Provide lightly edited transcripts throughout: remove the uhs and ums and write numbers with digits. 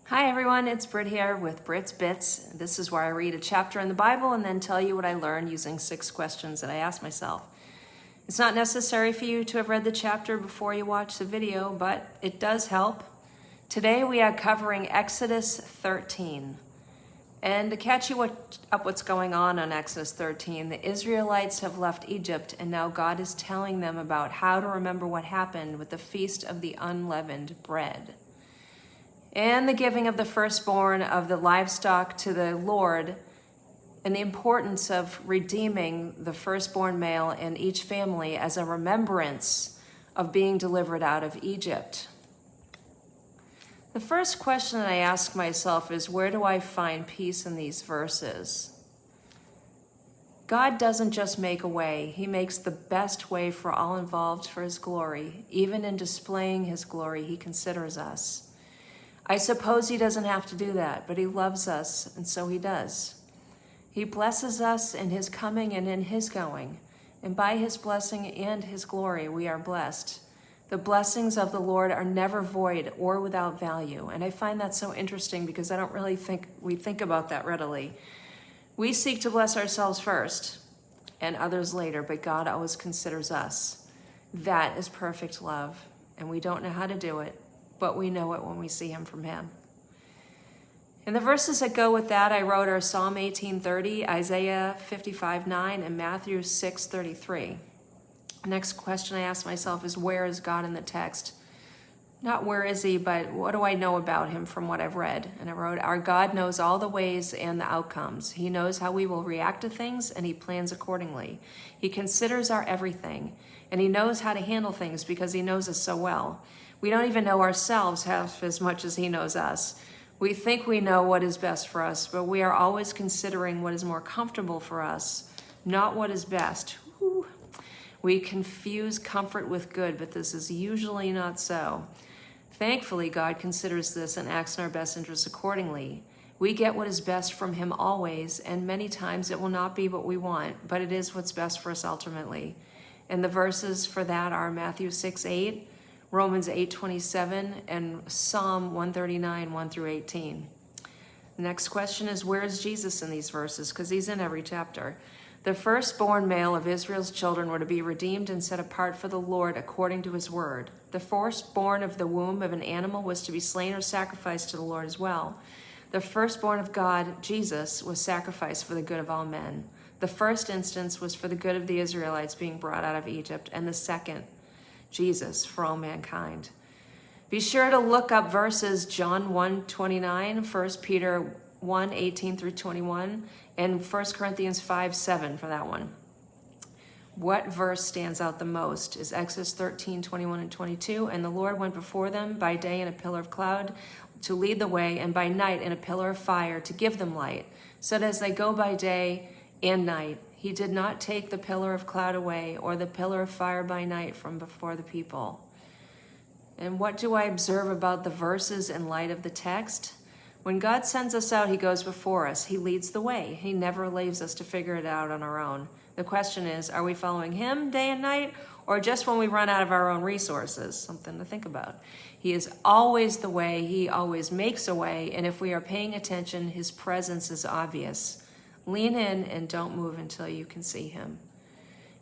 Hi everyone, it's Britt here with Britt's Bits. This is where I read a chapter in the Bible and then tell you what I learned using 6 questions that I asked myself. It's not necessary for you to have read the chapter before you watch the video, but it does help. Today we are covering Exodus 13. And to catch you up what's going on Exodus 13, the Israelites have left Egypt and now God is telling them about how to remember what happened with the Feast of the Unleavened Bread. And the giving of the firstborn of the livestock to the Lord, and the importance of redeeming the firstborn male in each family as a remembrance of being delivered out of Egypt. The first question that I ask myself is, where do I find peace in these verses? God doesn't just make a way, He makes the best way for all involved for His glory. Even in displaying His glory, He considers us. I suppose He doesn't have to do that, but He loves us, and so He does. He blesses us in His coming and in His going, and by His blessing and His glory we are blessed. The blessings of the Lord are never void or without value, and I find that so interesting because I don't really think we think about that readily. We seek to bless ourselves first and others later, but God always considers us. That is perfect love, and we don't know how to do it, but we know it when we see Him from Him. And the verses that go with that I wrote are Psalm 18:30, Isaiah 55:9, and Matthew 6:33. The next question I ask myself is, where is God in the text? Not where is He, but what do I know about Him from what I've read? And I wrote, our God knows all the ways and the outcomes. He knows how we will react to things, and He plans accordingly. He considers our everything, and He knows how to handle things because He knows us so well. We don't even know ourselves half as much as He knows us. We think we know what is best for us, but we are always considering what is more comfortable for us, not what is best. Whew. We confuse comfort with good, but this is usually not so. Thankfully, God considers this and acts in our best interests accordingly. We get what is best from Him always, and many times it will not be what we want, but it is what's best for us ultimately. And the verses for that are Matthew 6:8, Romans 8:27, and Psalm 139, 1 through 18. The next question is, where is Jesus in these verses? Because He's in every chapter. The firstborn male of Israel's children were to be redeemed and set apart for the Lord according to His word. The firstborn of the womb of an animal was to be slain or sacrificed to the Lord as well. The firstborn of God, Jesus, was sacrificed for the good of all men. The first instance was for the good of the Israelites being brought out of Egypt, and the second, Jesus, for all mankind. Be sure to look up verses John 1:29, 1 Peter 1:18 through 21, and 1 Corinthians 5:7 for that one. What verse stands out the most is Exodus 13:21 and 22, and the Lord went before them by day in a pillar of cloud to lead the way, and by night in a pillar of fire to give them light, so that as they go by day and night, He did not take the pillar of cloud away or the pillar of fire by night from before the people. And what do I observe about the verses in light of the text? When God sends us out, He goes before us. He leads the way. He never leaves us to figure it out on our own. The question is, are we following Him day and night, or just when we run out of our own resources? Something to think about. He is always the way. He always makes a way. And if we are paying attention, His presence is obvious. Lean in and don't move until you can see Him.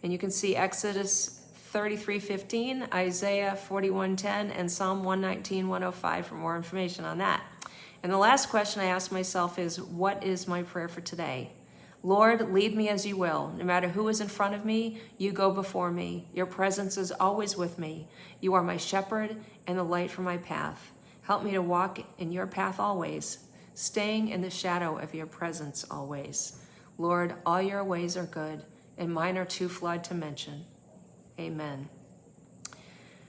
And you can see Exodus 33:15, Isaiah 41:10, and Psalm 119, 105 for more information on that. And the last question I ask myself is, what is my prayer for today? Lord, lead me as You will. No matter who is in front of me, You go before me. Your presence is always with me. You are my shepherd and the light for my path. Help me to walk in Your path always, staying in the shadow of Your presence always. Lord, all Your ways are good, and mine are too flawed to mention. Amen.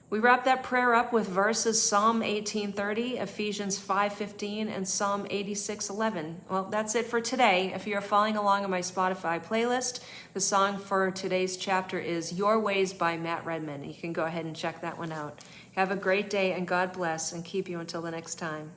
We wrap that prayer up with verses Psalm 18:30, Ephesians 5:15, and Psalm 86:11. Well, that's it for today. If you're following along in my Spotify playlist, the song for today's chapter is Your Ways by Matt Redman. You can go ahead and check that one out. Have a great day, and God bless and keep you until the next time.